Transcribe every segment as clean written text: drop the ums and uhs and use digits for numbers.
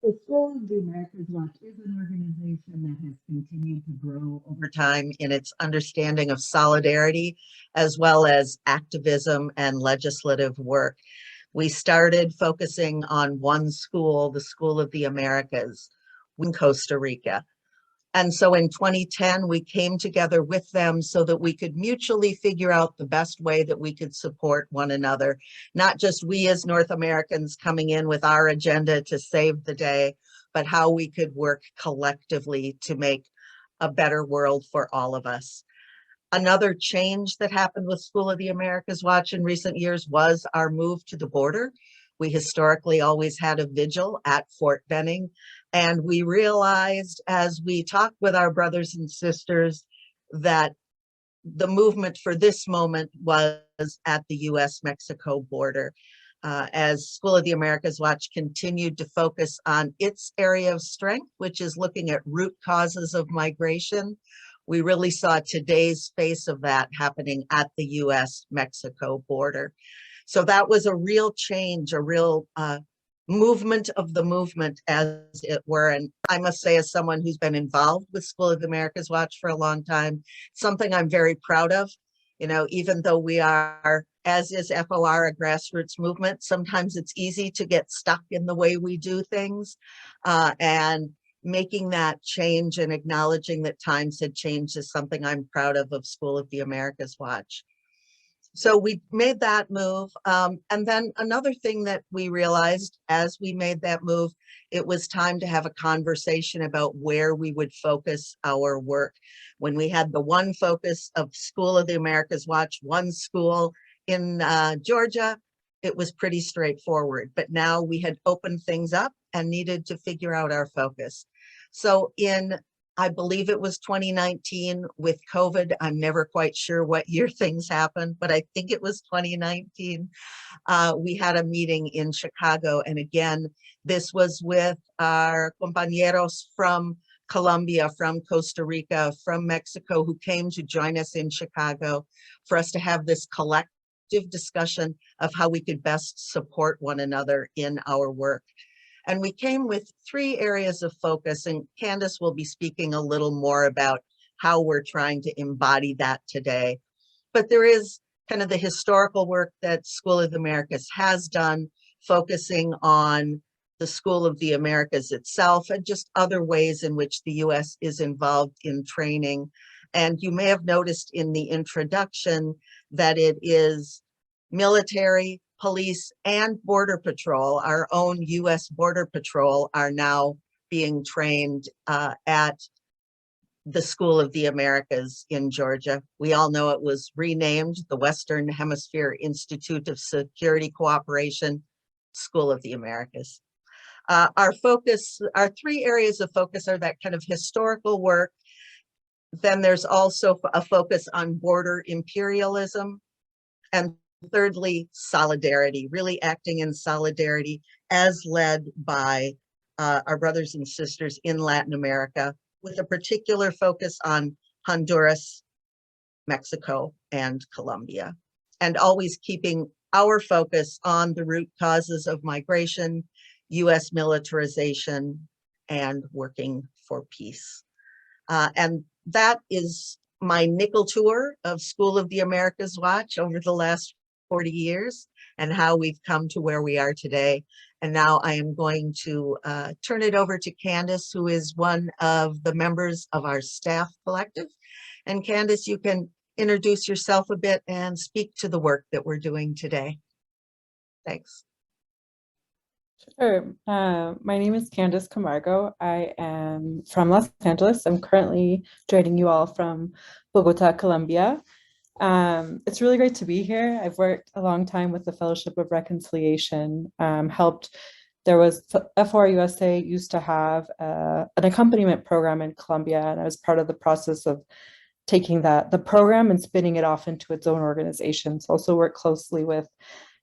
The School of the Americas Watch is an organization that has continued to grow over time in its understanding of solidarity, as well as activism and legislative work. We started focusing on one school, the School of the Americas, in Costa Rica. And so in 2010, we came together with them so that we could mutually figure out the best way that we could support one another, not just we as North Americans coming in with our agenda to save the day, but how we could work collectively to make a better world for all of us. Another change that happened with School of the Americas Watch in recent years was our move to the border. We historically always had a vigil at Fort Benning, and we realized as we talked with our brothers and sisters that the movement for this moment was at the US-Mexico border. As School of the Americas Watch continued to focus on its area of strength, which is looking at root causes of migration, we really saw today's face of that happening at the US-Mexico border. So that was a real change, a real movement of the movement, as it were. And I must say, as someone who's been involved with School of the Americas Watch for a long time, something I'm very proud of. You know, even though we are, as is FOR, a grassroots movement, sometimes it's easy to get stuck in the way we do things. And making that change and acknowledging that times had changed is something I'm proud of School of the Americas Watch. So we made that move. And then another thing that we realized as we made that move, it was time to have a conversation about where we would focus our work. When we had the one focus of School of the Americas Watch, one school in Georgia, it was pretty straightforward. But now we had opened things up and needed to figure out our focus. So I believe it was 2019 with COVID. I'm never quite sure what year things happened, but I think it was 2019. We had a meeting in Chicago. And again, this was with our compañeros from Colombia, from Costa Rica, from Mexico, who came to join us in Chicago for us to have this collective discussion of how we could best support one another in our work. And we came with 3 areas of focus, and Candice will be speaking a little more about how we're trying to embody that today. But there is kind of the historical work that School of the Americas has done, focusing on the School of the Americas itself and just other ways in which the US is involved in training. And you may have noticed in the introduction that it is military, police, and Border Patrol. Our own US Border Patrol are now being trained at the School of the Americas in Georgia. We all know it was renamed the Western Hemisphere Institute of Security Cooperation, School of the Americas. Our 3 areas of focus are that kind of historical work. Then there's also a focus on border imperialism. And thirdly, solidarity, really acting in solidarity as led by our brothers and sisters in Latin America, with a particular focus on Honduras, Mexico, and Colombia, and always keeping our focus on the root causes of migration, US militarization, and working for peace. And that is my nickel tour of School of the Americas Watch over the last 40 years and how we've come to where we are today. And now I am going to turn it over to Candice, who is one of the members of our staff collective. And Candice, you can introduce yourself a bit and speak to the work that we're doing today. Thanks. Sure. My name is Candice Camargo. I am from Los Angeles. I'm currently joining you all from Bogota, Colombia. It's really great to be here. I've worked a long time with the Fellowship of Reconciliation, there was FOR USA used to have an accompaniment program in Colombia, and I was part of the process of taking the program and spinning it off into its own organization. So also work closely with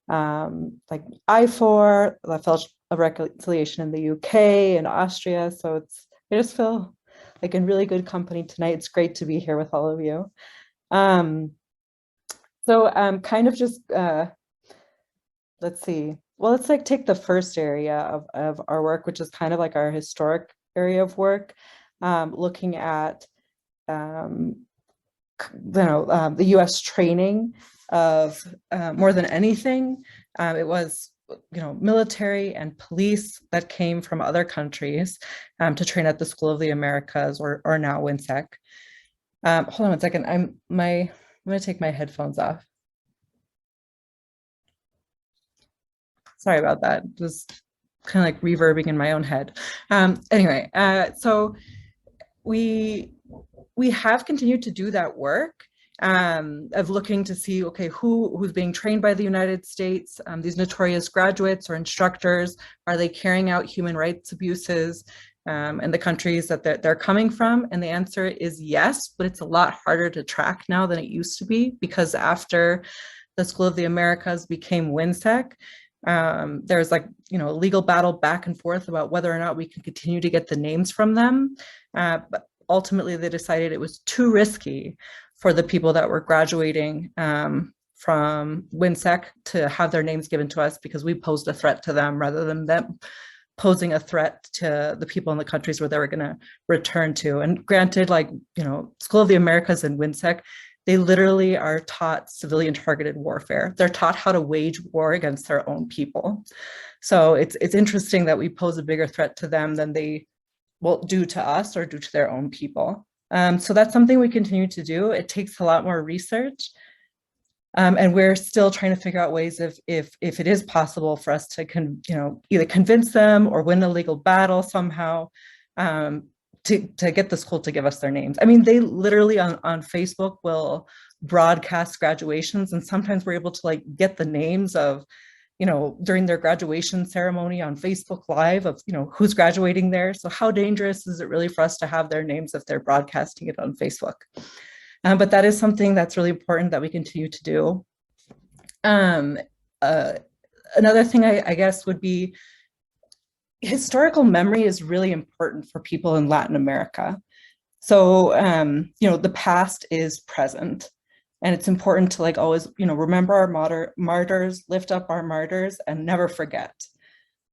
like IFOR, the Fellowship of Reconciliation in the UK and Austria. So I just feel like in really good company tonight. It's great to be here with all of you. So kind of just, let's see, well, let's like take the first area of our work, which is kind of like our historic area of work, looking at the U.S. training of more than anything. It was military and police that came from other countries to train at the School of the Americas, or now WINSEC. Hold on one second. I'm going to take my headphones off. Sorry about that. It was kind of like reverbing in my own head. Anyway, so we have continued to do that work of looking to see, okay, who's being trained by the United States, these notorious graduates or instructors, are they carrying out human rights abuses in the countries that they're coming from? And the answer is yes, but it's a lot harder to track now than it used to be, because after the School of the Americas became WINSEC, there's like, a legal battle back and forth about whether or not we can continue to get the names from them. But ultimately, they decided it was too risky for the people that were graduating from WINSEC to have their names given to us, because we posed a threat to them rather than them posing a threat to the people in the countries where they were going to return to. And granted, like, School of the Americas and WINSEC, they literally are taught civilian targeted warfare. They're taught how to wage war against their own people. So it's interesting that we pose a bigger threat to them than they will do to us or do to their own people. So that's something we continue to do. It takes a lot more research. And we're still trying to figure out ways if it is possible for us to either convince them or win a legal battle somehow, to get the school to give us their names. I mean, they literally on Facebook will broadcast graduations, and sometimes we're able to like get the names of, during their graduation ceremony on Facebook Live of, who's graduating there. So how dangerous is it really for us to have their names if they're broadcasting it on Facebook? But that is something that's really important that we continue to do. Another thing I guess would be, historical memory is really important for people in Latin America. So, the past is present, and it's important to like always, remember our martyrs, lift up our martyrs, and never forget.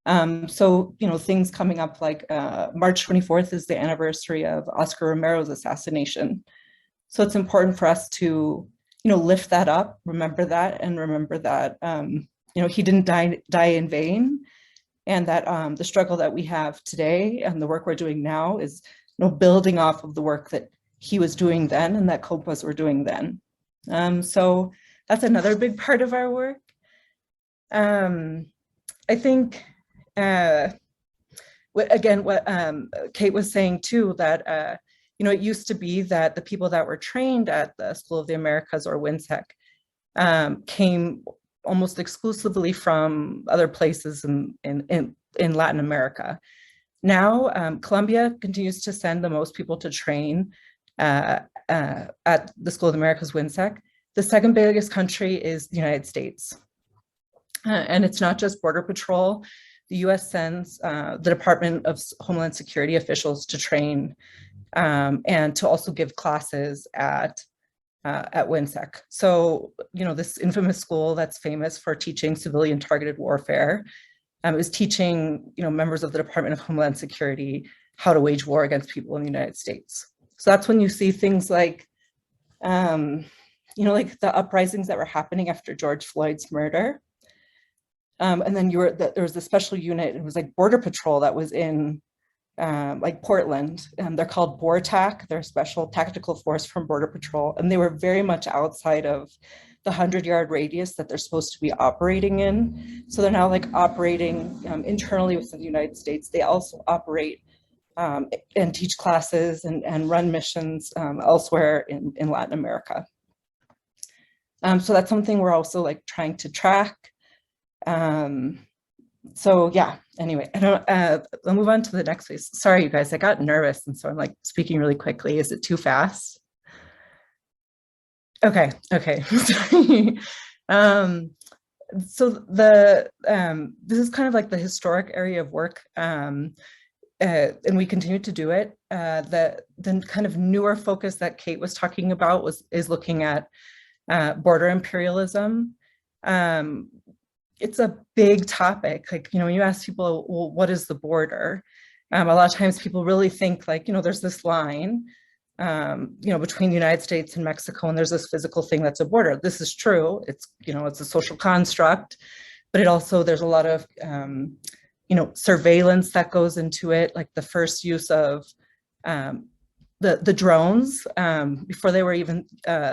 So, things coming up like March 24th is the anniversary of Oscar Romero's assassination. So it's important for us to, lift that up, remember that, and remember that, he didn't die in vain. And that the struggle that we have today and the work we're doing now is, building off of the work that he was doing then and that Compas were doing then. So that's another big part of our work. I think, what Kate was saying too, that, it used to be that the people that were trained at the School of the Americas or WINSEC came almost exclusively from other places in Latin America. Now, Colombia continues to send the most people to train at the School of the Americas WINSEC. The second biggest country is the United States. And it's not just Border Patrol. The US sends the Department of Homeland Security officials to train and to also give classes at WINSEC. So, this infamous school that's famous for teaching civilian targeted warfare is teaching, members of the Department of Homeland Security how to wage war against people in the United States. So that's when you see things like, like the uprisings that were happening after George Floyd's murder. And then there was a special unit, it was like Border Patrol that was in like Portland, and they're called BORTAC. They're a special tactical force from Border Patrol, and they were very much outside of the 100-yard radius that they're supposed to be operating in. So they're now like operating internally within the United States. They also operate and teach classes and run missions elsewhere in Latin America. So that's something we're also like trying to track. So yeah, anyway, I'll move on to the next phase. Sorry, you guys, I got nervous. And so I'm like speaking really quickly. Is it too fast? Okay. Sorry. So this is kind of like the historic area of work. And we continue to do it. The kind of newer focus that Kate was talking about is looking at border imperialism. it's a big topic. Like, when you ask people, well, what is the border? A lot of times people really think like, there's this line, between the United States and Mexico, and there's this physical thing that's a border. This is true. It's, it's a social construct, but there's a lot of, surveillance that goes into it. Like the first use of the drones, before they were even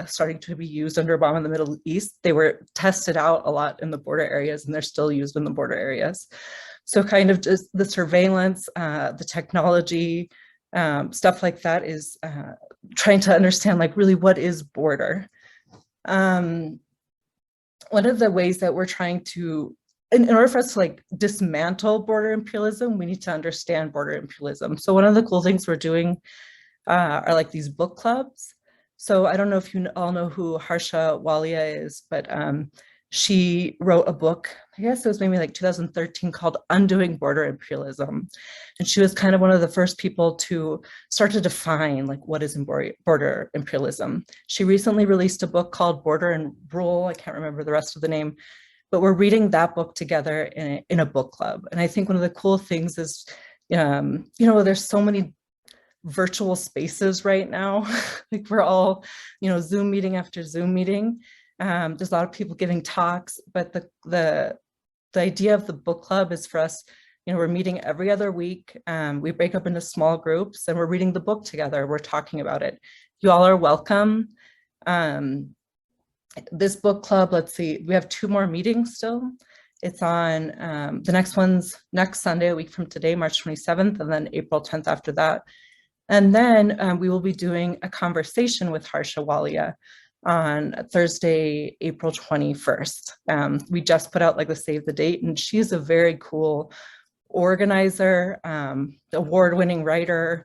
starting to be used under Obama in the Middle East, they were tested out a lot in the border areas, and they're still used in the border areas. So kind of just the surveillance, the technology, stuff like that is trying to understand like really what is border. One of the ways that we're trying to, in order for us to like dismantle border imperialism, we need to understand border imperialism. So one of the cool things we're doing are like these book clubs. So I don't know if you all know who Harsha Walia is, but she wrote a book, I guess it was maybe like 2013, called Undoing Border Imperialism. And she was kind of one of the first people to start to define like what is border imperialism. She recently released a book called Border and Rule. I can't remember the rest of the name, but we're reading that book together in a book club. And I think one of the cool things is, there's so many virtual spaces right now. Like we're all, Zoom meeting after Zoom meeting. There's a lot of people giving talks, but the idea of the book club is for us, we're meeting every other week. We break up into small groups and we're reading the book together. We're talking about it. You all are welcome. This book club, let's see, we have 2 more meetings still. It's on, the next one's next Sunday, a week from today, March 27th, and then April 10th after that. And then we will be doing a conversation with Harsha Walia on Thursday, April 21st. We just put out like the save the date, and she's a very cool organizer, award-winning writer.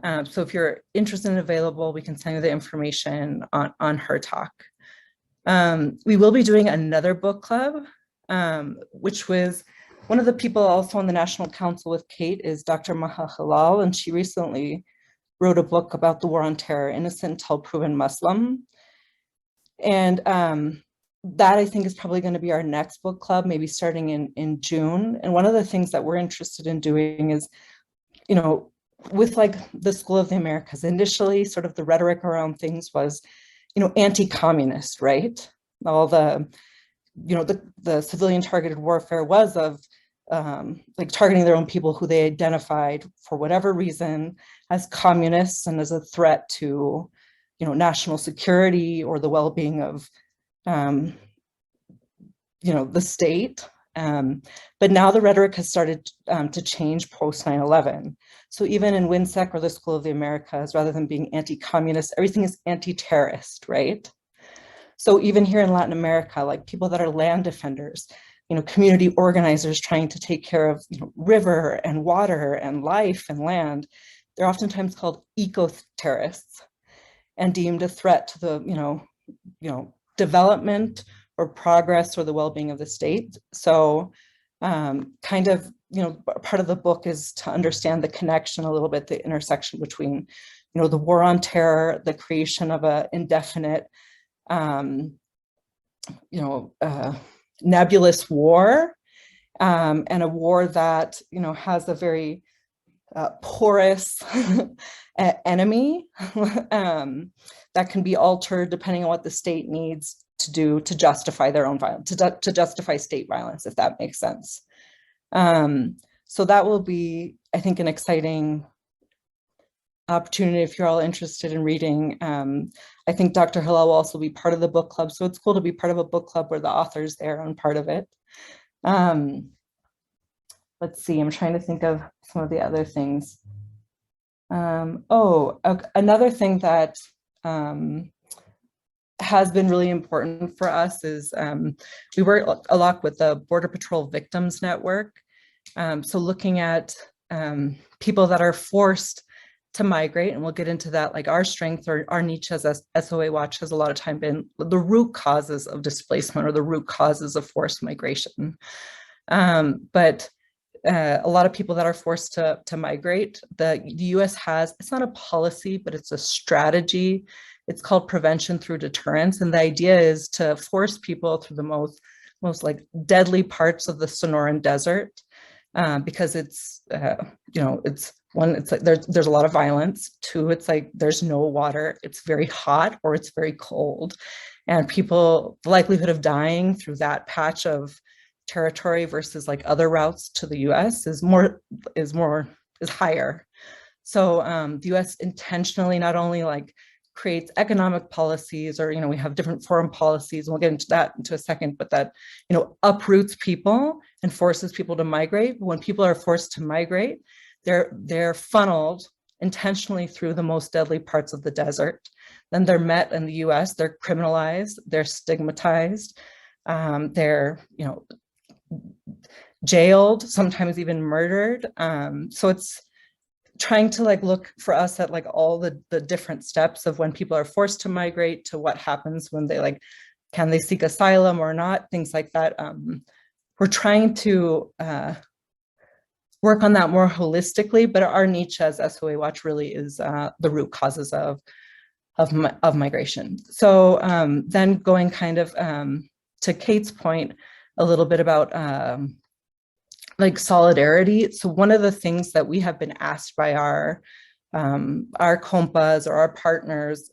So if you're interested and available, we can send you the information on her talk. We will be doing another book club, which was one of the people also on the National Council with Kate is Dr. Maha Halal, and she recently wrote a book about the war on terror, Innocent Until Proven Muslim. And that I think is probably going to be our next book club, maybe starting in June. And one of the things that we're interested in doing is, with like the School of the Americas, initially sort of the rhetoric around things was, anti-communist, right? All the, the civilian targeted warfare was of like targeting their own people who they identified for whatever reason as communists and as a threat to, national security or the well-being of, the state. But now the rhetoric has started to change post 9/11. So even in WINSEC or the School of the Americas, rather than being anti-communist, everything is anti-terrorist, right? So even here in Latin America, like people that are land defenders, community organizers trying to take care of, river and water and life and land, they're oftentimes called eco-terrorists and deemed a threat to the, development or progress or the well-being of the state. So kind of, part of the book is to understand the connection a little bit, the intersection between, the war on terror, the creation of an indefinite, nebulous war, and a war that, has a very porous enemy that can be altered depending on what the state needs to do to justify their own violence, to justify state violence, if that makes sense. So that will be, I think, an exciting opportunity if you're all interested in reading. I think Dr. Halal will also be part of the book club. So it's cool to be part of a book club where the author's there on part of it. Let's see, I'm trying to think of some of the other things. Another thing that has been really important for us is we work a lot with the Border Patrol Victims Network. So looking at people that are forced to migrate, and we'll get into that, like our strength or our niche as SOA Watch has a lot of time been the root causes of displacement or the root causes of forced migration. But a lot of people that are forced to migrate, the US has, it's not a policy, but it's a strategy. It's called prevention through deterrence. And the idea is to force people through the most most like deadly parts of the Sonoran Desert, because it's, it's one, it's like there's a lot of violence. Two, it's like there's no water, it's very hot or it's very cold. And people, the likelihood of dying through that patch of territory versus like other routes to the US is higher. So the US intentionally not only like creates economic policies, or we have different foreign policies, and we'll get into that into a second, but that uproots people and forces people to migrate. But when people are forced to migrate, they're funneled intentionally through the most deadly parts of the desert. Then they're met in the US, they're criminalized, they're stigmatized, they're jailed, sometimes even murdered. So it's trying to like look for us at like all the different steps of when people are forced to migrate, to what happens when they like, can they seek asylum or not, things like that. We're trying to work on that more holistically, but our niche as SOA Watch really is the root causes of migration. So then going kind of to Kate's point a little bit about like solidarity. So one of the things that we have been asked by our compas or our partners,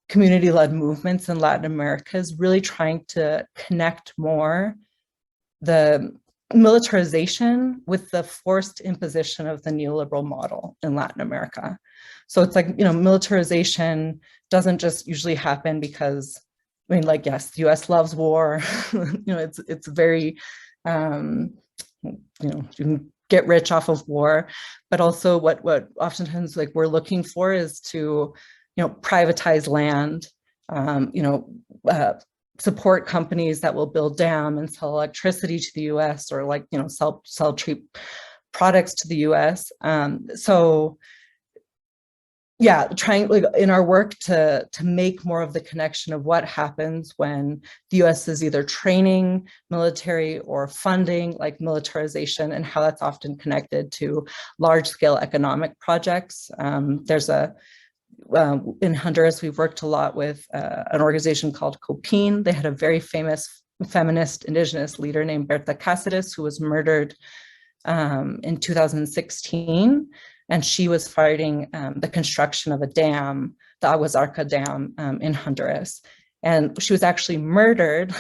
community-led movements in Latin America, is really trying to connect more the militarization with the forced imposition of the neoliberal model in Latin America. So it's like, militarization doesn't just usually happen because, yes, the US loves war. It's very, you can get rich off of war, but also what oftentimes like we're looking for is to, privatize land, support companies that will build dam and sell electricity to the US, or like, sell cheap products to the US. So yeah, trying like in our work to make more of the connection of what happens when the US is either training military or funding like militarization, and how that's often connected to large scale economic projects. There's in Honduras, we've worked a lot with an organization called COPIN. They had a very famous feminist indigenous leader named Berta Cáceres, who was murdered in 2016. And she was fighting the construction of a dam, the Aguas Arca Dam in Honduras. And she was actually murdered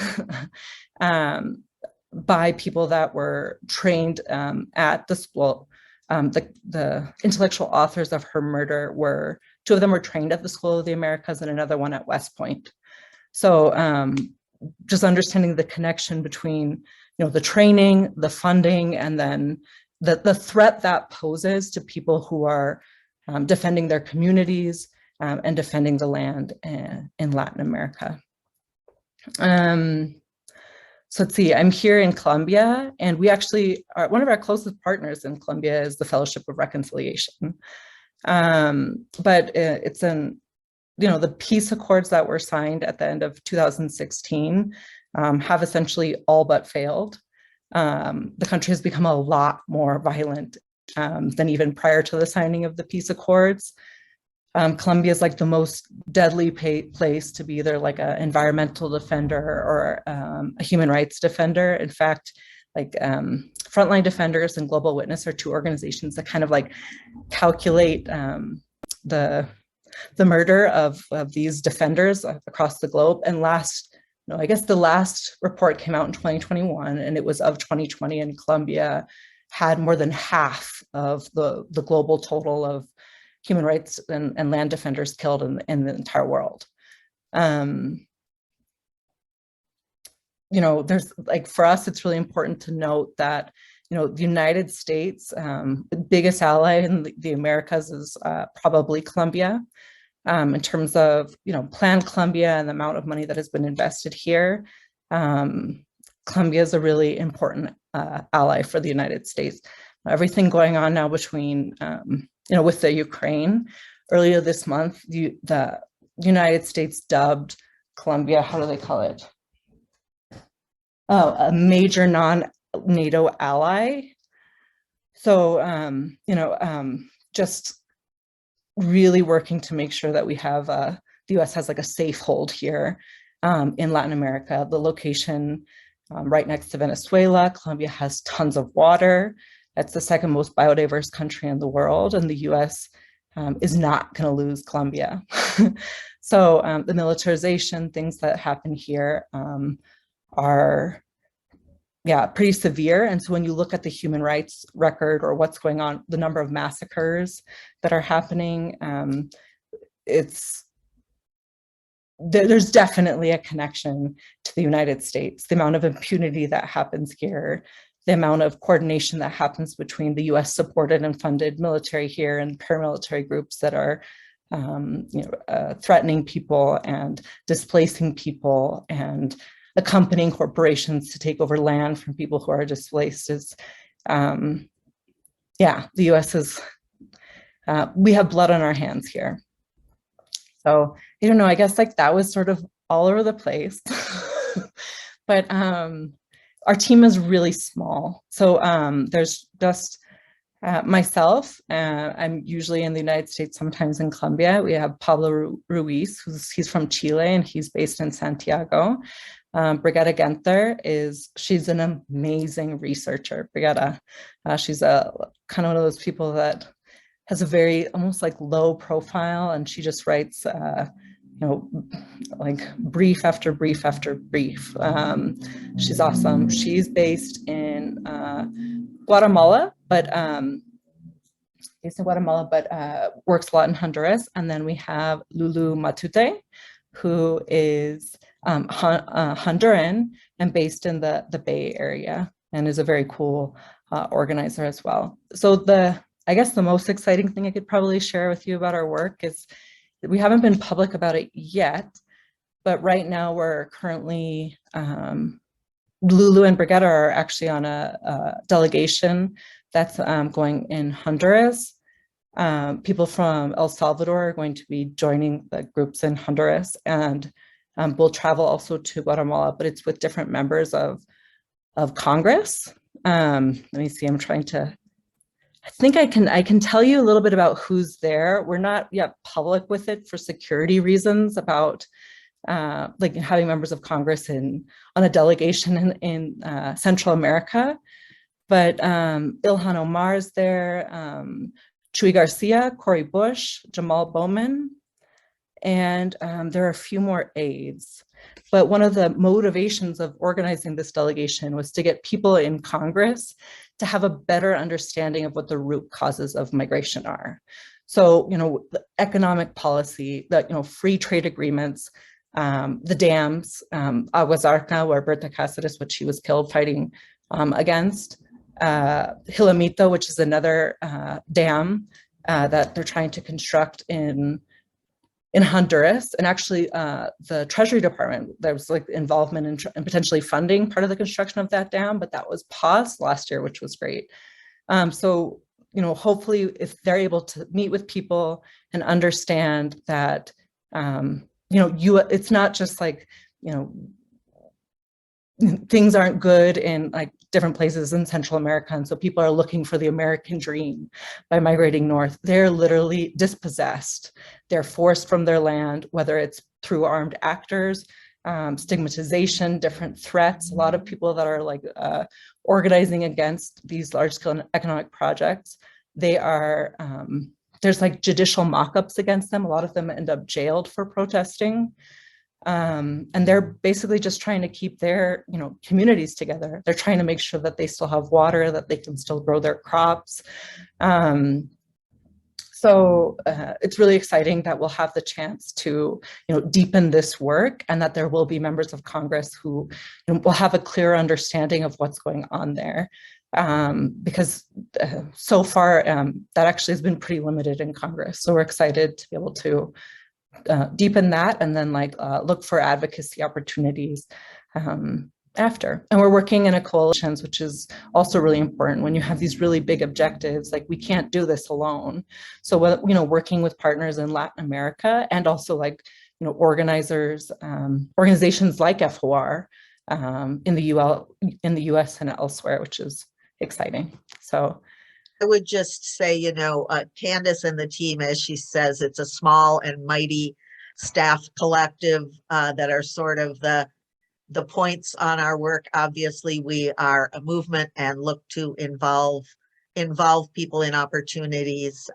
by people that were trained at the school. The intellectual authors of her murder were, two of them were trained at the School of the Americas and another one at West Point. So just understanding the connection between, the training, the funding, and then the threat that poses to people who are defending their communities and defending the land in Latin America. So let's see, I'm here in Colombia, and we actually are, one of our closest partners in Colombia is the Fellowship of Reconciliation. But it's the peace accords that were signed at the end of 2016 have essentially all but failed. The country has become a lot more violent than even prior to the signing of the peace accords. Colombia is like the most deadly place to be either like an environmental defender or a human rights defender. In fact, like Frontline Defenders and Global Witness are two organizations that kind of like calculate the murder of these defenders across the globe. And I guess the last report came out in 2021, and it was of 2020, and Colombia had more than half of the global total of human rights and land defenders killed in the entire world. There's like, for us, it's really important to note that, the United States, the biggest ally in the Americas is probably Colombia. In terms of, Plan Colombia and the amount of money that has been invested here, Colombia is a really important ally for the United States. Everything going on now between, with the Ukraine, earlier this month, the United States dubbed Colombia, how do they call it? Oh, a major non-NATO ally. So, just really working to make sure that we have, the US has like a safe hold here in Latin America. The location right next to Venezuela. Colombia has tons of water. It's the second most biodiverse country in the world, and the US is not going to lose Colombia. So the militarization, things that happen here are pretty severe. And so when you look at the human rights record or what's going on, the number of massacres that are happening, there's definitely a connection to the United States. The amount of impunity that happens here, the amount of coordination that happens between the US supported and funded military here and paramilitary groups that are threatening people and displacing people and accompanying corporations to take over land from people who are displaced is, the US is, we have blood on our hands here. So I don't know, I guess like that was sort of all over the place, but our team is really small. So there's just myself, I'm usually in the United States, sometimes in Colombia. We have Pablo Ruiz, he's from Chile and he's based in Santiago. Brigitta Genther she's an amazing researcher. Brigitta, she's a kind of one of those people that has a very almost like low profile, and she just writes, like brief after brief after brief. She's awesome. She's based in Guatemala, but works a lot in Honduras. And then we have Lulu Matute, who is Honduran and based in the Bay Area, and is a very cool organizer as well. So I guess the most exciting thing I could probably share with you about our work is that we haven't been public about it yet, but right now we're currently, Lulu and Brigitta are actually on a delegation that's going in Honduras. People from El Salvador are going to be joining the groups in Honduras, and we'll travel also to Guatemala, but it's with different members of Congress. Let me see, I think I can tell you a little bit about who's there. We're not yet public with it for security reasons about like having members of Congress on a delegation in Central America. But Ilhan Omar is there, Chuy Garcia, Cori Bush, Jamal Bowman, and there are a few more aides. But one of the motivations of organizing this delegation was to get people in Congress to have a better understanding of what the root causes of migration are. So, the economic policy, free trade agreements, the dams, Aguas Arca, where Berta Cáceres, which she was killed fighting against, Jilamito, which is another dam that they're trying to construct in Honduras. And actually the Treasury Department, there was like involvement in potentially funding part of the construction of that dam, but that was paused last year, which was great. So, hopefully if they're able to meet with people and understand that, it's not just like, things aren't good in like different places in Central America. And so people are looking for the American dream by migrating north. They're literally dispossessed. They're forced from their land, whether it's through armed actors, stigmatization, different threats. A lot of people that are like organizing against these large-scale economic projects, they are, there's like judicial mock-ups against them. A lot of them end up jailed for protesting. And they're basically just trying to keep their, communities together. They're trying to make sure that they still have water, that they can still grow their crops. So it's really exciting that we'll have the chance to, deepen this work, and that there will be members of Congress who will have a clear understanding of what's going on there. Because so far that actually has been pretty limited in Congress. So we're excited to be able to deepen that, and then look for advocacy opportunities after. And we're working in a coalitions, which is also really important when you have these really big objectives. Like, we can't do this alone. So working with partners in Latin America, and also organizers, organizations like FOR in the US and elsewhere, which is exciting. So I would just say, Candice and the team, as she says, it's a small and mighty staff collective that are sort of the the points on our work. Obviously, we are a movement and look to involve people in opportunities.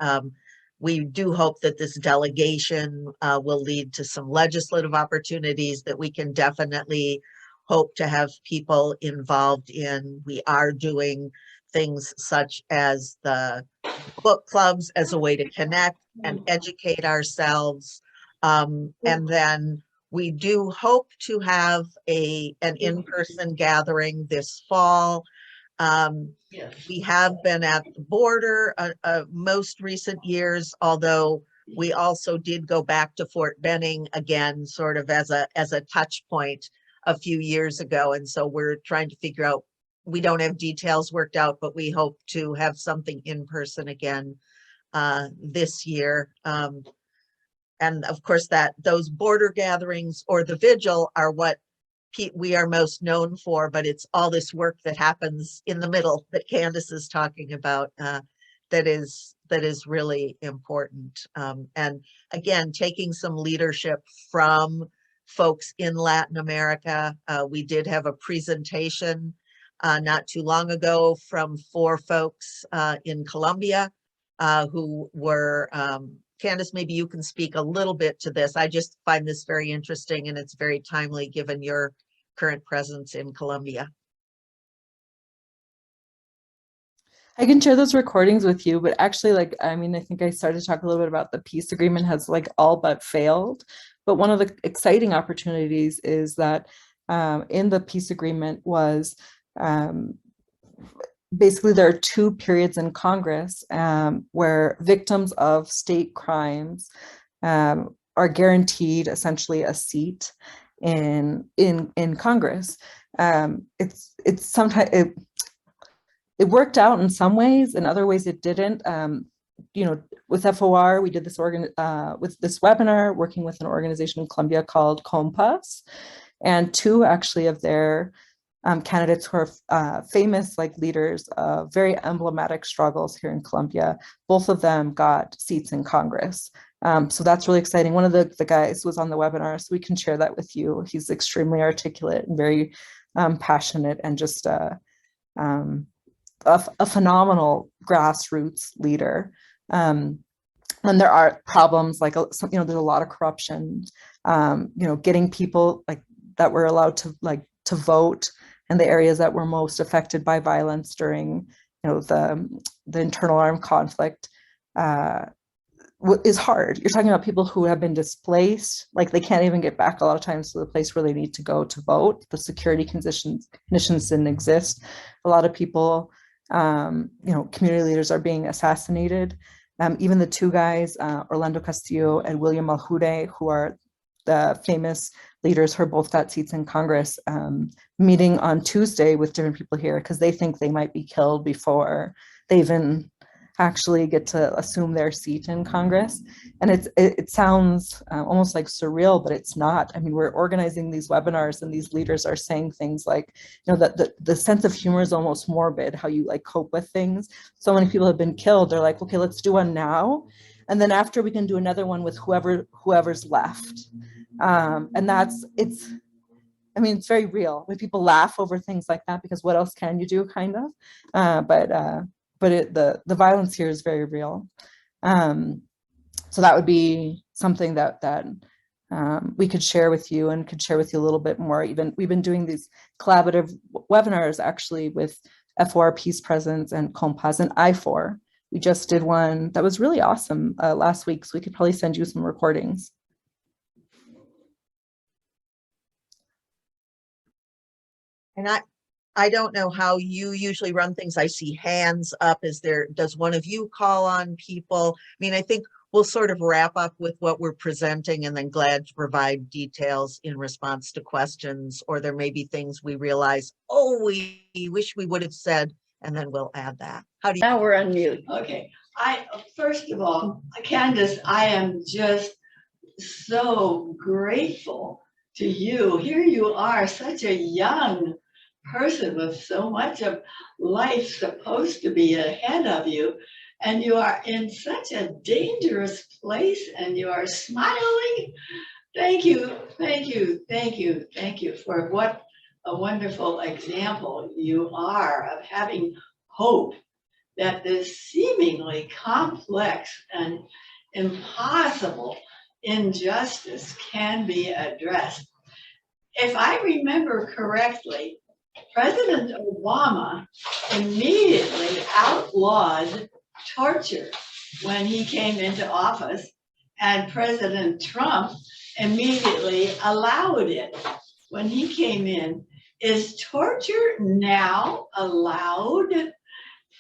We do hope that this delegation will lead to some legislative opportunities that we can definitely hope to have people involved in. We are doing things such as the book clubs as a way to connect and educate ourselves. And then we do hope to have an in-person gathering this fall. We have been at the border most recent years, although we also did go back to Fort Benning again, sort of as a touch point a few years ago. And so we're trying to figure out, we don't have details worked out, but we hope to have something in person again this year. And of course, those border gatherings or the vigil are what we are most known for, but it's all this work that happens in the middle that Candice is talking about that is really important. And again, taking some leadership from folks in Latin America. We did have a presentation not too long ago from 4 folks in Colombia who were, Candice, maybe you can speak a little bit to this. I just find this very interesting and it's very timely given your current presence in Colombia. I can share those recordings with you, but actually, like, I mean, I think I started to talk a little bit about the peace agreement has like all but failed. But one of the exciting opportunities is that in the peace agreement was basically there are 2 periods in Congress where victims of state crimes are guaranteed essentially a seat in Congress. It's sometimes it worked out in some ways, in other ways it didn't. You know, with FOR, we did this with this webinar working with an organization in Colombia called Compass, and 2 actually of their candidates who are famous like leaders of very emblematic struggles here in Colombia, both of them got seats in Congress. So that's really exciting. One of the guys was on the webinar, so we can share that with you. He's extremely articulate and very passionate and just a phenomenal grassroots leader. And there are problems like, you know, there's a lot of corruption, you know, getting people like that were allowed to vote in the areas that were most affected by violence during, you know, the internal armed conflict is hard. You're talking about people who have been displaced, like they can't even get back a lot of times to the place where they need to go to vote. The security conditions didn't exist. A lot of people, you know, community leaders are being assassinated. Even the 2 guys, Orlando Castillo and William Malhude, who are the famous leaders who both got seats in Congress, meeting on Tuesday with different people here because they think they might be killed before they even actually get to assume their seat in Congress. And it sounds almost like surreal, but it's not. I mean, we're organizing these webinars and these leaders are saying things like, you know, that the sense of humor is almost morbid, how you like cope with things. So many people have been killed. They're like, okay, let's do one now. And then after we can do another one with whoever's left. And I mean, it's very real when people laugh over things like that, because what else can you do, kind of? But the violence here is very real. So that would be something that we could share with you and could share with you a little bit more. Even we've been doing these collaborative webinars actually with FOR Peace Presence and Compass and I4. We just did one that was really awesome last week, so we could probably send you some recordings. And I don't know how you usually run things. I see hands up. Does one of you call on people? I mean, I think we'll sort of wrap up with what we're presenting and then glad to provide details in response to questions, or there may be things we realize, oh, we wish we would have said, and then we'll add that. How do you? Now we're on mute. Okay. First of all, Candice, I am just so grateful to you. Here you are, such a young person with so much of life supposed to be ahead of you, and you are in such a dangerous place and you are smiling Thank you, thank you, thank you, thank you for what a wonderful example you are of having hope that this seemingly complex and impossible injustice can be addressed. If I remember correctly, President Obama immediately outlawed torture when he came into office, and President Trump immediately allowed it when he came in. Is torture now allowed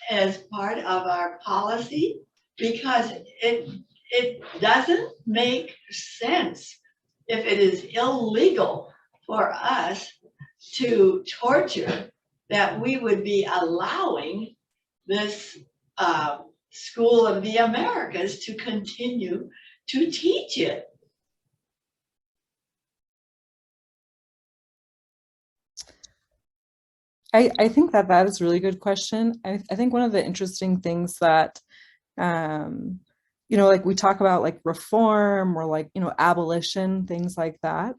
as part of our policy? Because it doesn't make sense if it is illegal for us to torture, that we would be allowing this School of the Americas to continue to teach it. I think that that is a really good question. I think one of the interesting things that, you know, like we talk about like reform or like, you know, abolition, things like that.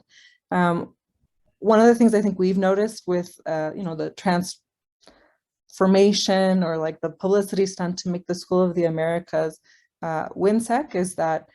One of the things I think we've noticed with, you know, the transformation or like the publicity stunt to make the School of the Americas WINSEC is that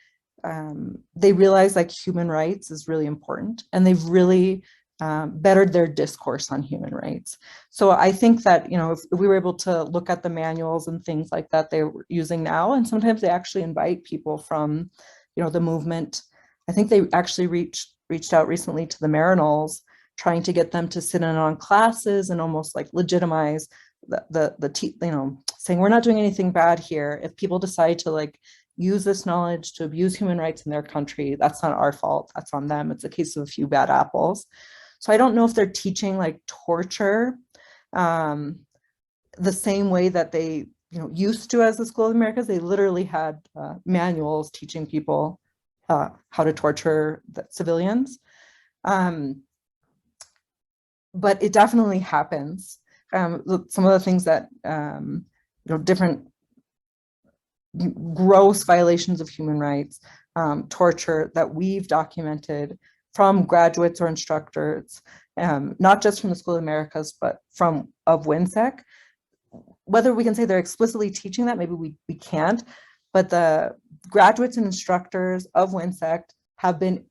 they realize like human rights is really important, and they've really bettered their discourse on human rights. So I think that, you know, if we were able to look at the manuals and things like that they're using now, and sometimes they actually invite people from, you know, the movement. I think they actually reached out recently to the Marinols, trying to get them to sit in on classes and almost like legitimize you know, saying we're not doing anything bad here. If people decide to like use this knowledge to abuse human rights in their country, that's not our fault, that's on them. It's a case of a few bad apples. So I don't know if they're teaching like torture the same way that they, you know, used to as the School of the Americas. They literally had manuals teaching people how to torture the civilians. But it definitely happens. Some of the things that, you know, different gross violations of human rights, torture that we've documented from graduates or instructors, not just from the School of Americas, but of WINSEC. Whether we can say they're explicitly teaching that, maybe we can't, but the graduates and instructors of WINSEC have been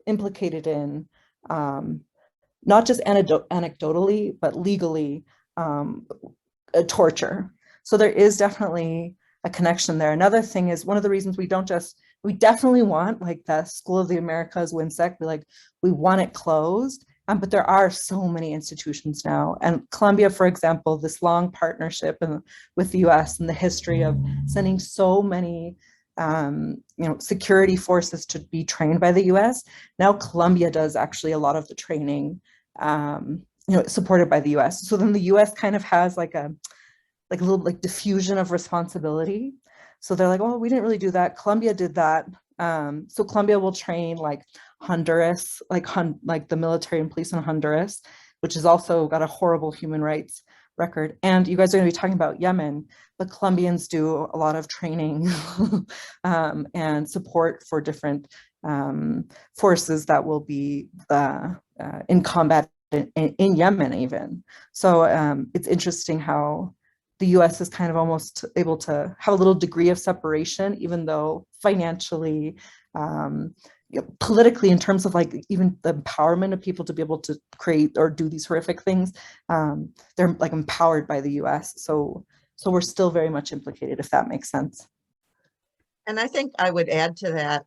implicated in, not just anecdotally, but legally, torture. So there is definitely a connection there. Another thing is, one of the reasons we definitely want like the School of the Americas, WINSEC, we want it closed, but there are so many institutions now. And Colombia, for example, this long partnership with the US and the history of sending so many you know, security forces to be trained by the US. Now Colombia does actually a lot of the training, you know, supported by the US. So then the US kind of has like a little like diffusion of responsibility. So they're like, oh, we didn't really do that. Colombia did that. So Colombia will train like Honduras, like the military and police in Honduras, which has also got a horrible human rights record. And you guys are going to be talking about Yemen, but Colombians do a lot of training and support for different forces that will be in combat in Yemen even. So it's interesting how the US is kind of almost able to have a little degree of separation, even though financially, you know, politically, in terms of like even the empowerment of people to be able to create or do these horrific things, they're like empowered by the US. So we're still very much implicated, if that makes sense. And I think I would add to that,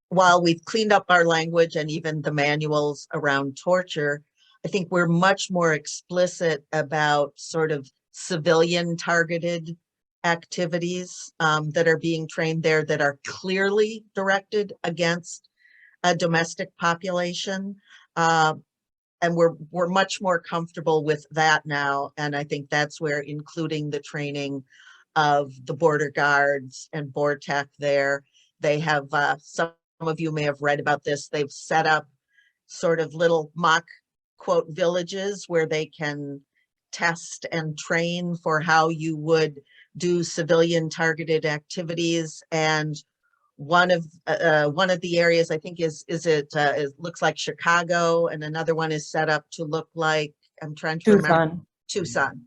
while we've cleaned up our language and even the manuals around torture, I think we're much more explicit about sort of civilian targeted activities that are being trained there that are clearly directed against a domestic population. And we're much more comfortable with that now. And I think that's where including the training of the border guards and BORTEC there, they have, some of you may have read about this, they've set up sort of little mock quote villages where they can test and train for how you would do civilian targeted activities. And one of the areas I think it looks like Chicago, and another one is set up to look like, I'm trying to remember, Tucson.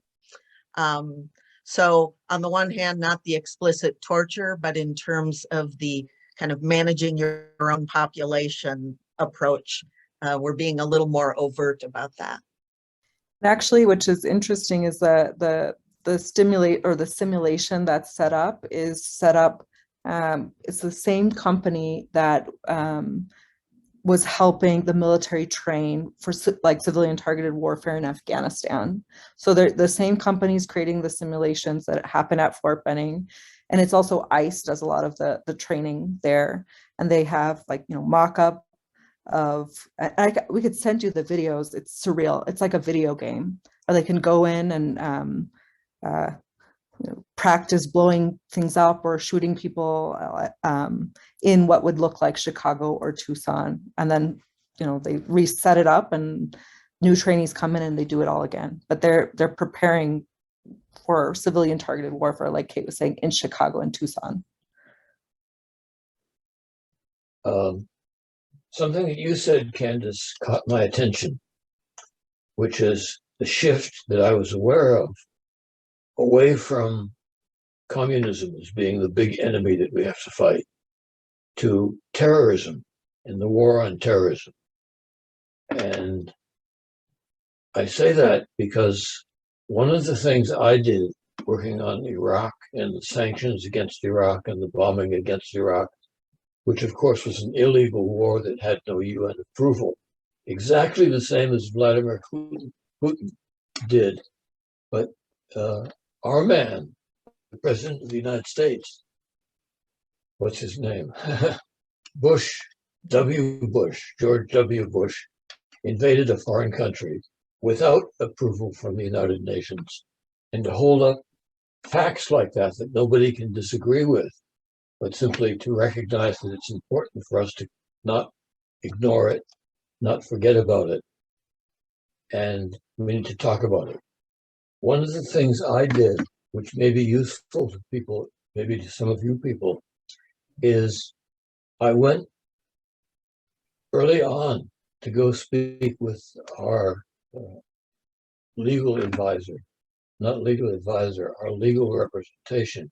So on the one hand, not the explicit torture, but in terms of the kind of managing your own population approach, we're being a little more overt about that. Actually, which is interesting, is that the simulation that's set up it's the same company that was helping the military train for like civilian targeted warfare in Afghanistan. So they're the same companies creating the simulations that happen at Fort Benning. And it's also ICE does a lot of the training there. And they have, like, you know, mock-up of, we could send you the videos. It's surreal. It's like a video game, or they can go in and you know, practice blowing things up or shooting people in what would look like Chicago or Tucson. And then, you know, they reset it up and new trainees come in and they do it all again. But they're preparing for civilian targeted warfare, like Kate was saying, in Chicago and Tucson. Something that you said, Candice, caught my attention, which is the shift that I was aware of away from communism as being the big enemy that we have to fight, to terrorism and the war on terrorism. And I say that because one of the things I did working on Iraq and the sanctions against Iraq and the bombing against Iraq, which of course was an illegal war that had no UN approval, exactly the same as Vladimir Putin did. But our man, the President of the United States, what's his name? George W. Bush, invaded a foreign country without approval from the United Nations. And to hold up facts like that nobody can disagree with, but simply to recognize that it's important for us to not ignore it, not forget about it, and we need to talk about it. One of the things I did, which may be useful to people, maybe to some of you people, is I went early on to go speak with our legal advisor, not legal advisor, our legal representation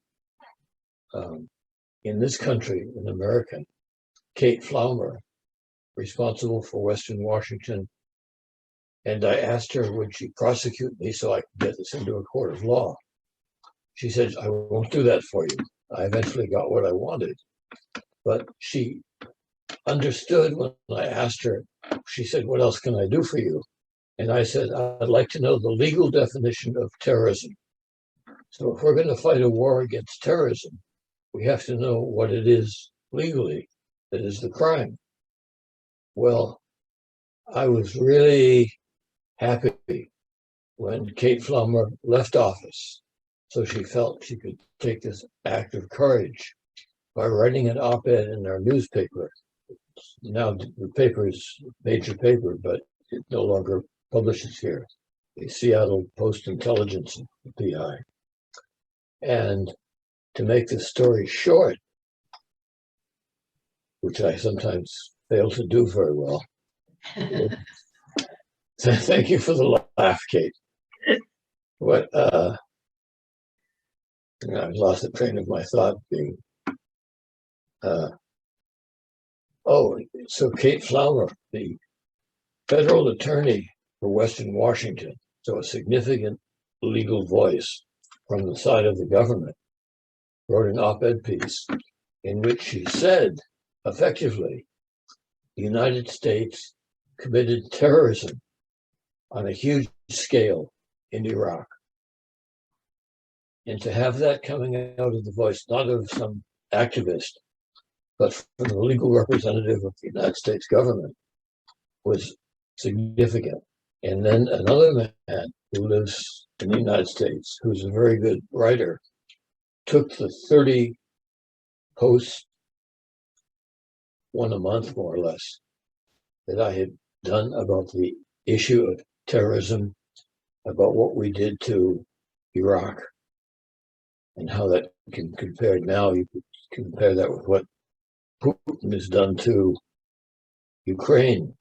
in this country, in America, Kate Flaumer, responsible for Western Washington. And I asked her, would she prosecute me so I could get this into a court of law? She said, I won't do that for you. I eventually got what I wanted. But she understood when I asked her, she said, what else can I do for you? And I said, I'd like to know the legal definition of terrorism. So if we're going to fight a war against terrorism, we have to know what it is legally that is the crime. Well, I was really happy when Kate Flaumer left office, so she felt she could take this act of courage by writing an op-ed in our newspaper. Now the paper is a major paper, but it no longer publishes here, the Seattle Post-Intelligence PI. And to make the story short, which I sometimes fail to do very well, thank you for the laugh, Kate. What I lost the train of my thought being so Kate Flaumer, the federal attorney for Western Washington, so a significant legal voice from the side of the government, wrote an op-ed piece in which she said, effectively, the United States committed terrorism on a huge scale in Iraq. And to have that coming out of the voice, not of some activist, but from the legal representative of the United States government, was significant. And then another man who lives in the United States, who's a very good writer, took the 30 posts, one a month more or less, that I had done about the issue of terrorism, about what we did to Iraq, and how that can compare now. You could compare that with what Putin has done to Ukraine.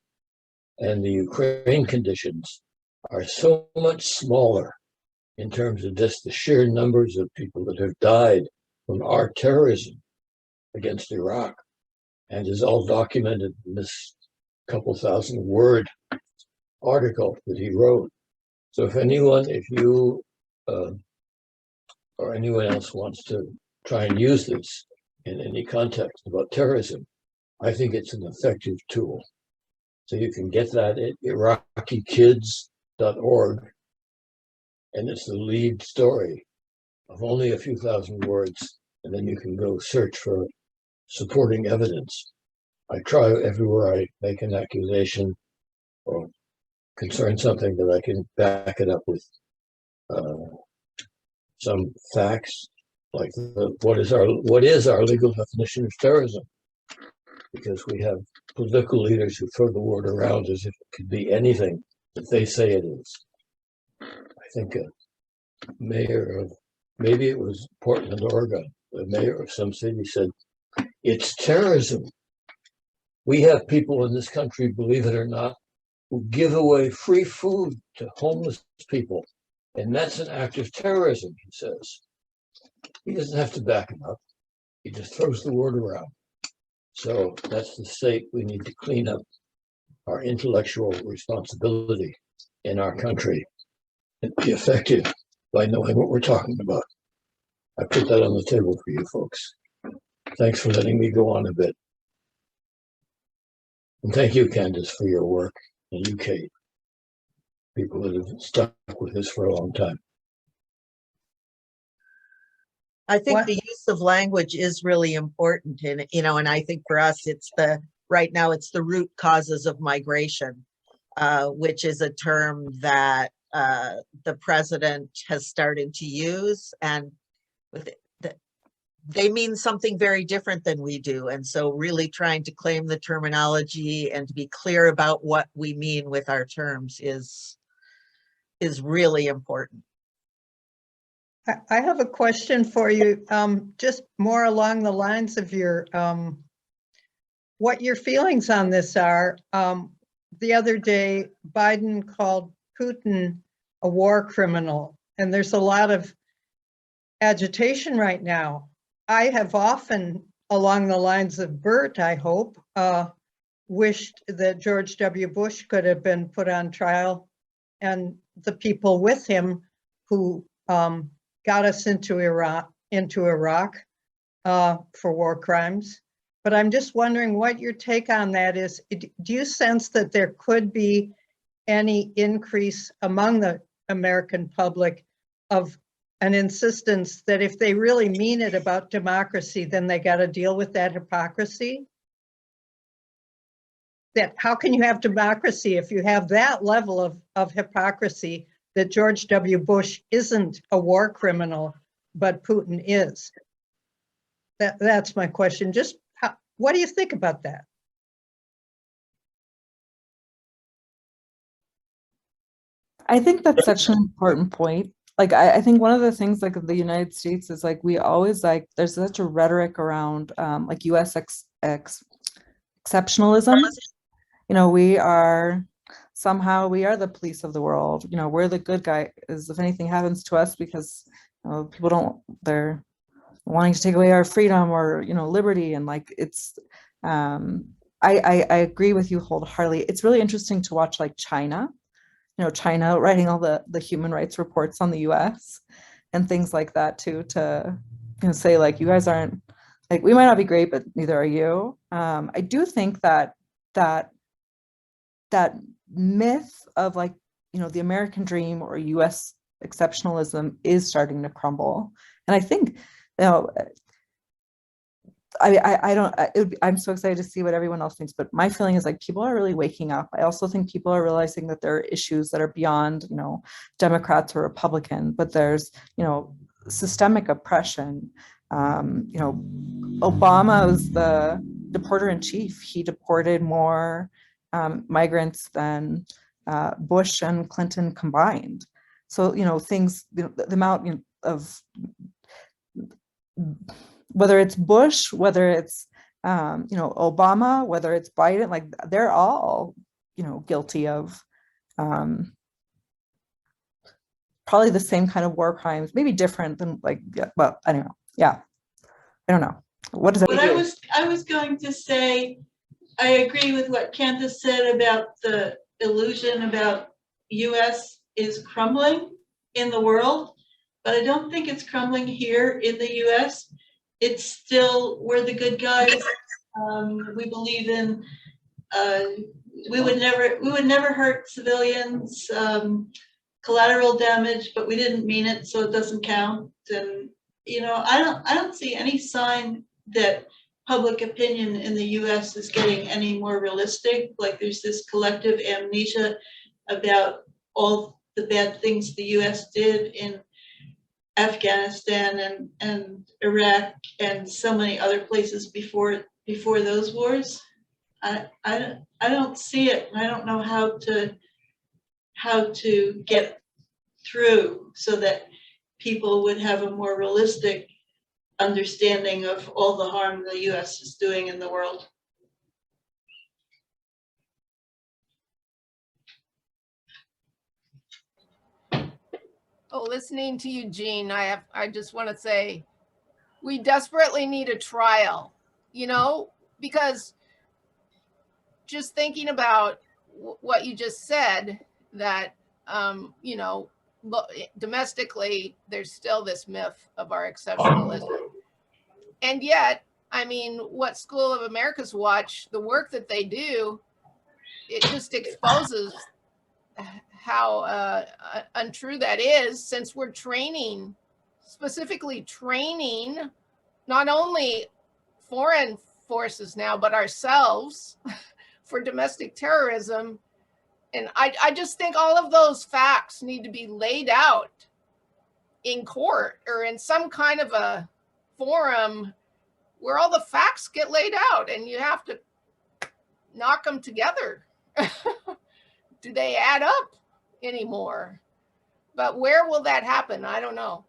And the Ukraine conditions are so much smaller in terms of just the sheer numbers of people that have died from our terrorism against Iraq, and is all documented in this couple thousand word article that he wrote. So if you or anyone else wants to try and use this in any context about terrorism, I think it's an effective tool. So you can get that at IraqiKids.org, and it's the lead story of only a few thousand words, and then you can go search for supporting evidence. I try everywhere I make an accusation or concern something that I can back it up with some facts, like what is our legal definition of terrorism? Because we have political leaders who throw the word around as if it could be anything that they say it is. I think a mayor of, maybe it was Portland, Oregon, the mayor of some city said, it's terrorism. We have people in this country, believe it or not, who give away free food to homeless people. And that's an act of terrorism, he says. He doesn't have to back him up. He just throws the word around. So that's the state. We need to clean up our intellectual responsibility in our country and be effective by knowing what we're talking about. I put that on the table for you folks. Thanks for letting me go on a bit. And thank you, Candice, for your work, and you, Kate, people that have stuck with this for a long time. I think the use of language is really important, and and I think for us, right now it's the root causes of migration, which is a term that the president has started to use, and they mean something very different than we do. And so really trying to claim the terminology and to be clear about what we mean with our terms is really important. I have a question for you, just more along the lines of your, what your feelings on this are. The other day, Biden called Putin a war criminal, and there's a lot of agitation right now. I have often, along the lines of Bert, I hope, wished that George W. Bush could have been put on trial, and the people with him who got us into Iraq for war crimes. But I'm just wondering what your take on that is. Do you sense that there could be any increase among the American public of an insistence that if they really mean it about democracy, then they got to deal with that hypocrisy? That how can you have democracy if you have that level of hypocrisy, that George W. Bush isn't a war criminal, but Putin is? That's my question. Just what do you think about that? I think that's such an important point. Like, I think one of the things like the United States is like, we always like, there's such a rhetoric around like US exceptionalism. We are the police of the world. We're the good guys if anything happens to us, because people they're wanting to take away our freedom or liberty, and like it's I agree with you wholeheartedly. It's really interesting to watch like China writing all the human rights reports on the US and things like that too, to say like, you guys aren't, like, we might not be great, but neither are you. I do think that myth of like, the American dream or US exceptionalism is starting to crumble. And I think, I'm so excited to see what everyone else thinks, but my feeling is like people are really waking up. I also think people are realizing that there are issues that are beyond, Democrats or Republican, but there's, systemic oppression. Obama was the deporter in chief. He deported more migrants than Bush and Clinton combined. So, things, the amount of, whether it's Bush, whether it's you know, Obama, whether it's Biden, like they're all, you know, guilty of probably the same kind of war crimes, maybe different than like, yeah, well, I don't know. Yeah, I don't know. What does But I was going to say, I agree with what Candace said about the illusion about US is crumbling in the world, but I don't think it's crumbling here in the US. It's still, we're the good guys. We believe in, we would never hurt civilians, collateral damage, but we didn't mean it, so it doesn't count. And, you know, I don't see any sign that public opinion in the US is getting any more realistic. Like there's this collective amnesia about all the bad things the US did in Afghanistan and Iraq and so many other places before those wars. I don't see it. I don't know how to get through so that people would have a more realistic understanding of all the harm the US is doing in the world. Oh, listening to you, Jean, I just want to say we desperately need a trial, you know, because just thinking about what you just said, that, you know, domestically, there's still this myth of our exceptionalism. And yet, I mean, what School of America's Watch, the work that they do, it just exposes how untrue that is, since we're training, specifically training not only foreign forces now, but ourselves for domestic terrorism. And I just think all of those facts need to be laid out in court or in some kind of a forum where all the facts get laid out and you have to knock them together. Do they add up anymore? But where will that happen? I don't know.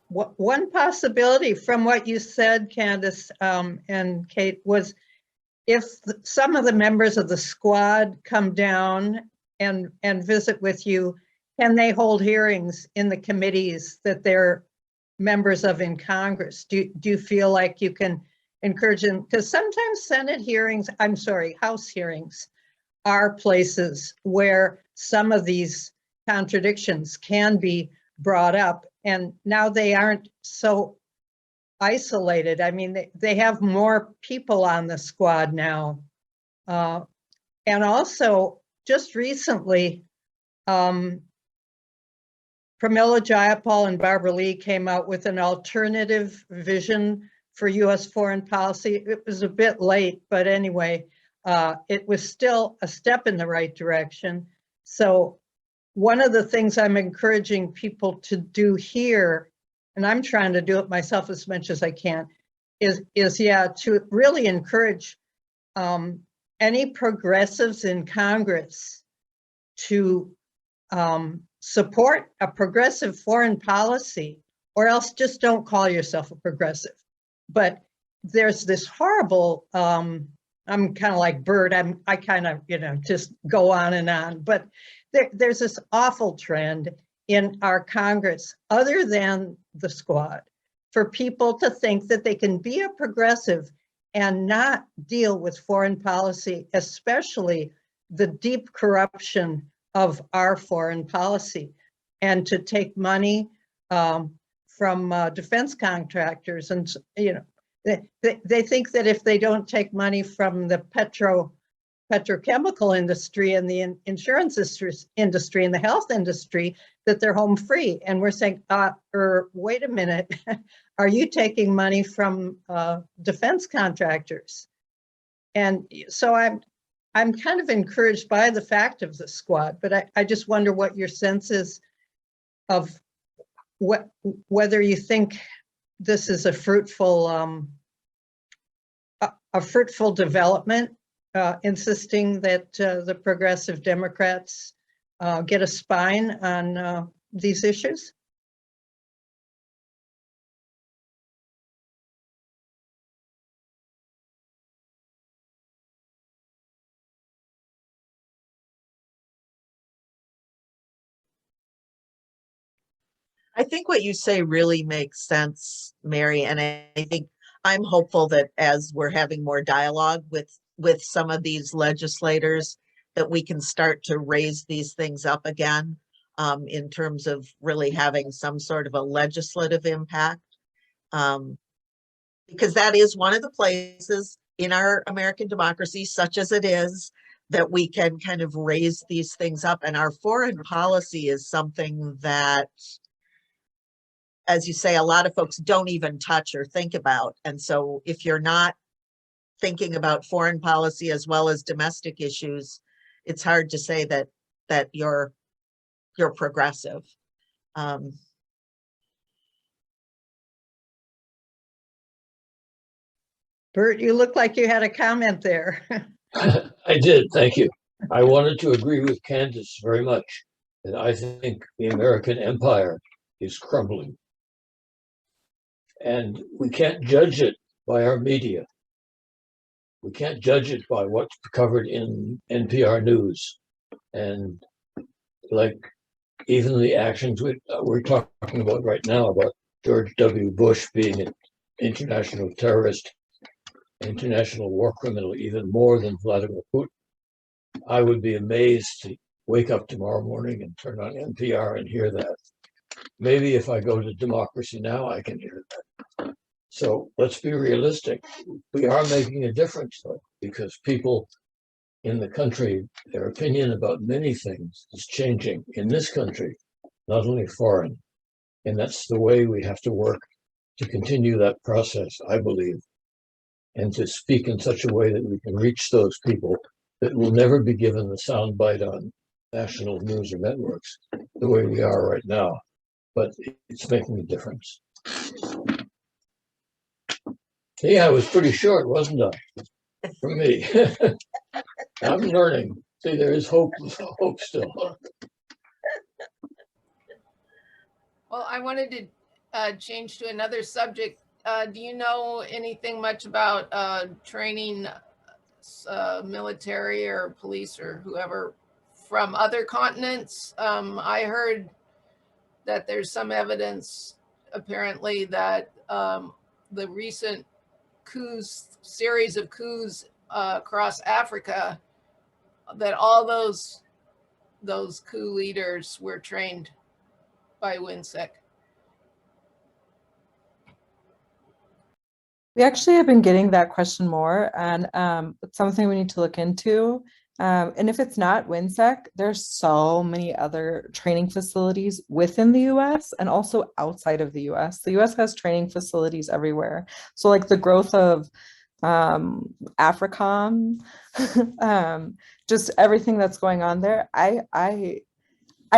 One possibility from what you said, Candice and Kate, was if some of the members of the squad come down and visit with you, can they hold hearings in the committees that they're members of in Congress? Do you feel like you can encourage them? Because sometimes Senate hearings, House hearings are places where some of these contradictions can be brought up, and now they aren't so isolated. I mean, they have more people on the squad now. And also, just recently, Pramila Jayapal and Barbara Lee came out with an alternative vision for US foreign policy. It was a bit late, but anyway, it was still a step in the right direction. So one of the things I'm encouraging people to do here, and I'm trying to do it myself as much as I can, is to really encourage any progressives in Congress to support a progressive foreign policy, or else just don't call yourself a progressive. But there's this horrible, I'm kind of like Bert, I kind of, you know, just go on, but there's this awful trend in our Congress, other than the squad, for people to think that they can be a progressive and not deal with foreign policy, especially the deep corruption of our foreign policy, and to take money from defense contractors. And, you know, they think that if they don't take money from the petrochemical industry and the insurance industry and the health industry, that they're home free. And we're saying, wait a minute, are you taking money from defense contractors? And so I'm kind of encouraged by the fact of the squad, but I just wonder what your sense is of whether you think this is a fruitful development, insisting that the progressive Democrats get a spine on these issues. I think what you say really makes sense, Mary, and I think I'm hopeful that as we're having more dialogue with some of these legislators, that we can start to raise these things up again in terms of really having some sort of a legislative impact. Because that is one of the places in our American democracy, such as it is, that we can kind of raise these things up. And our foreign policy is something that, as you say, a lot of folks don't even touch or think about. And so if you're not thinking about foreign policy as well as domestic issues, it's hard to say that you're progressive. Bert, you look like you had a comment there. I did, thank you. I wanted to agree with Candice very much, that I think the American empire is crumbling. And we can't judge it by our media. We can't judge it by what's covered in NPR News. And like even the actions we're talking about right now, about George W. Bush being an international terrorist, international war criminal, even more than Vladimir Putin. I would be amazed to wake up tomorrow morning and turn on NPR and hear that. Maybe if I go to Democracy Now, I can hear that. So let's be realistic. We are making a difference, though, because people in the country, their opinion about many things is changing in this country, not only foreign. And that's the way we have to work to continue that process, I believe, and to speak in such a way that we can reach those people that will never be given the soundbite on national news or networks the way we are right now. But it's making a difference. Yeah, it was pretty short, wasn't it? For me. I'm learning. See, there is hope still. Well, I wanted to change to another subject. Do you know anything much about training military or police or whoever from other continents? I heard that there's some evidence apparently that the recent series of coups across Africa, that all those coup leaders were trained by WINSEC. We actually have been getting that question more, and it's something we need to look into. And if it's not WINSEC, there's so many other training facilities within the US and also outside of the US. The US has training facilities everywhere. So like the growth of AFRICOM, just everything that's going on there. I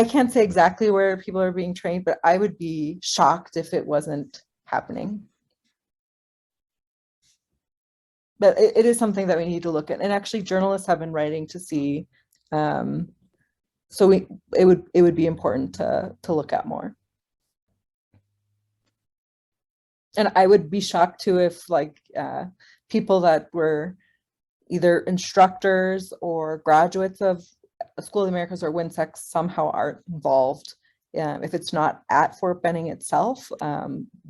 can't say exactly where people are being trained, but I would be shocked if it wasn't happening. But it is something that we need to look at, and actually journalists have been writing to see, so it would be important to look at more. And I would be shocked too if like people that were either instructors or graduates of School of the Americas or WINSEC somehow aren't involved. If it's not at Fort Benning itself,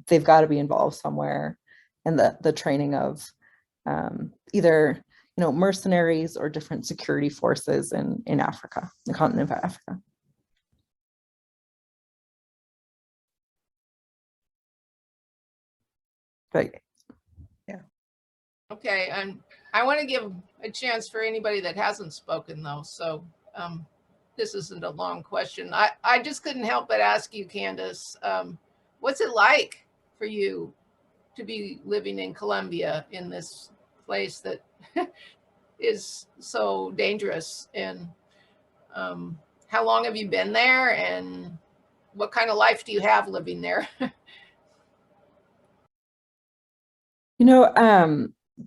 they've got to be involved somewhere in the training of either mercenaries or different security forces in Africa, the continent of Africa. But yeah. Okay, and I want to give a chance for anybody that hasn't spoken though. So this isn't a long question. I just couldn't help but ask you, Candice, what's it like for you to be living in Colombia, in this place that is so dangerous? And how long have you been there, and what kind of life do you have living there?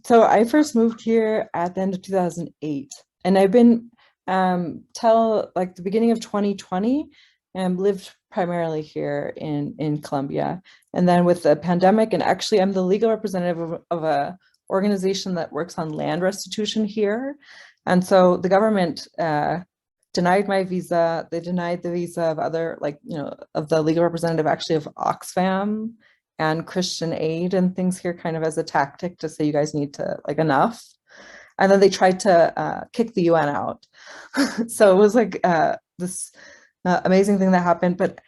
So I first moved here at the end of 2008, and I've been till like the beginning of 2020 and lived primarily here in Colombia. And then with the pandemic, and actually I'm the legal representative of a organization that works on land restitution here. And so the government denied my visa. They denied the visa of other, like, you know, of the legal representative actually of Oxfam and Christian Aid and things here, kind of as a tactic to say you guys need to, like, enough. And then they tried to kick the UN out. So it was like this amazing thing that happened. But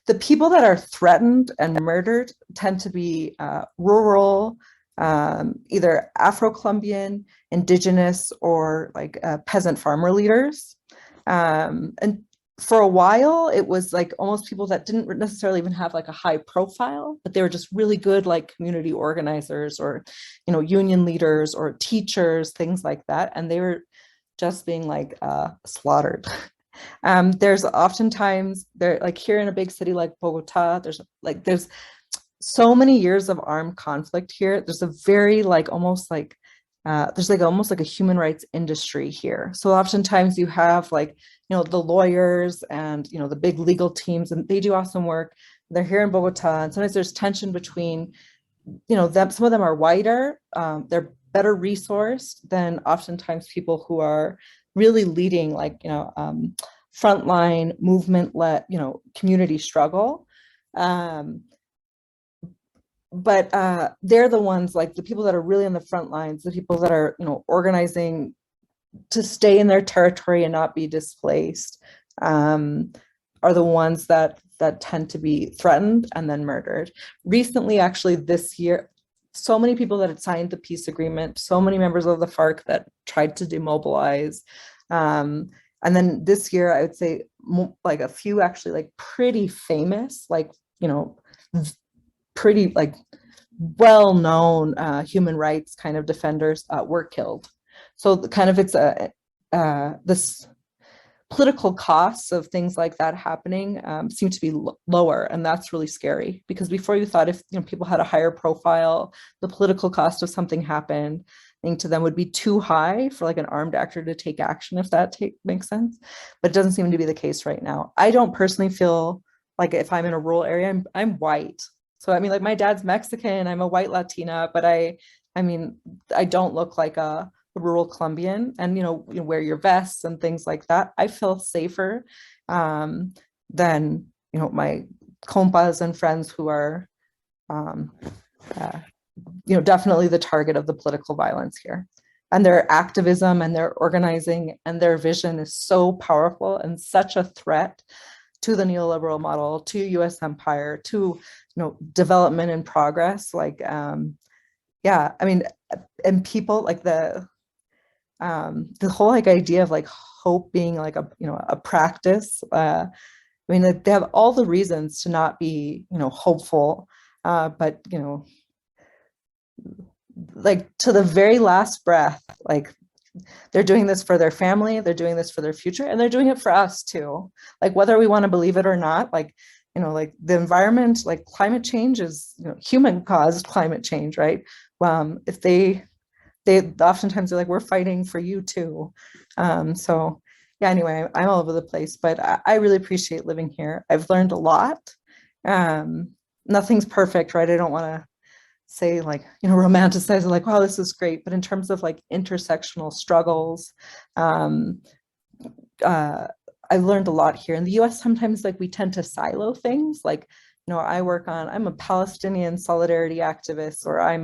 the people that are threatened and murdered tend to be rural, either Afro-Colombian, indigenous, or like peasant farmer leaders. And for a while, it was like almost people that didn't necessarily even have like a high profile, but they were just really good, like community organizers or, you know, union leaders or teachers, things like that. And they were just being like slaughtered. There's oftentimes, there, like here in a big city like Bogota, there's so many years of armed conflict here. There's a very like almost like there's like almost like a human rights industry here. So oftentimes you have like, you know, the lawyers and, you know, the big legal teams, and they do awesome work. They're here in Bogota, and sometimes there's tension between, you know, them. Some of them are whiter, they're better resourced than oftentimes people who are really leading, like, you know, frontline movement-led, you know, community struggle. But they're the ones, like the people that are really on the front lines, the people that are, you know, organizing to stay in their territory and not be displaced, are the ones that tend to be threatened and then murdered. Recently, actually this year, so many people that had signed the peace agreement, so many members of the FARC that tried to demobilize. And then this year, I would say like a few actually like pretty famous, like, you know, pretty like well-known human rights kind of defenders were killed. So kind of it's this political costs of things like that happening seem to be lower, and that's really scary, because before you thought if, you know, people had a higher profile, the political cost of something happened to them would be too high for like an armed actor to take action, if that makes sense. But it doesn't seem to be the case right now. I don't personally feel like if I'm in a rural area, I'm white. So I mean, like my dad's Mexican, I'm a white Latina, but I mean, I don't look like a rural Colombian, and you know, wear your vests and things like that. I feel safer than, you know, my compas and friends who are you know, definitely the target of the political violence here. And their activism and their organizing and their vision is so powerful and such a threat to the neoliberal model, to US empire, to, you know, development and progress. Like, yeah, I mean, and people like the whole like idea of like hope being like a, you know, a practice. I mean, they have all the reasons to not be, you know, hopeful, but, you know, like to the very last breath, like they're doing this for their family, they're doing this for their future, and they're doing it for us too. Like whether we want to believe it or not, like, you know, like the environment, like climate change is, you know, human caused climate change, right? If they oftentimes are like, we're fighting for you too. So yeah, anyway, I'm all over the place, but I really appreciate living here. I've learned a lot. Nothing's perfect, right? I don't want to say like, you know, romanticize it like, wow, this is great. But in terms of like intersectional struggles, I've learned a lot here. In the US, sometimes like we tend to silo things. Like, you know, I'm a Palestinian solidarity activist, or I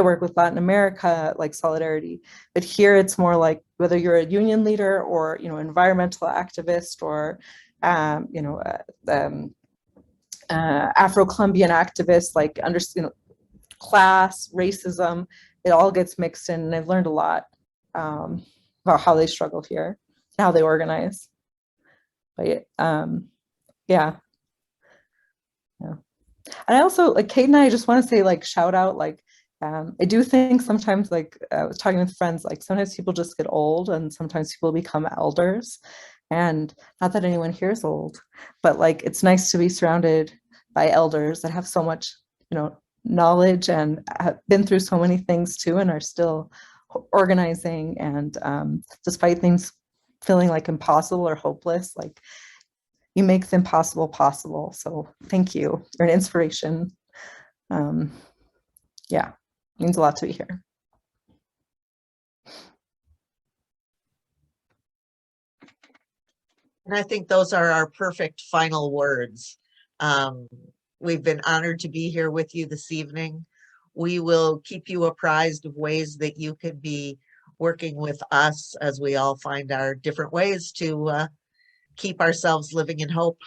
work with Latin America, like solidarity. But here it's more like whether you're a union leader or, you know, environmental activist, or, you know, Afro-Colombian activist, like you know, class, racism, it all gets mixed in. And I've learned a lot about how they struggle here, how they organize. But yeah. And I also, like Kate and I just want to say, like, shout out, like, I do think sometimes, like, I was talking with friends, like sometimes people just get old and sometimes people become elders. And not that anyone here is old, but like, it's nice to be surrounded by elders that have so much, you know, knowledge and have been through so many things too, and are still organizing. And despite things feeling like impossible or hopeless, like, you make the impossible possible. So thank you. You're an inspiration. Yeah, means a lot to be here. And I think those are our perfect final words. We've been honored to be here with you this evening. We will keep you apprised of ways that you can be working with us as we all find our different ways to keep ourselves living in hope.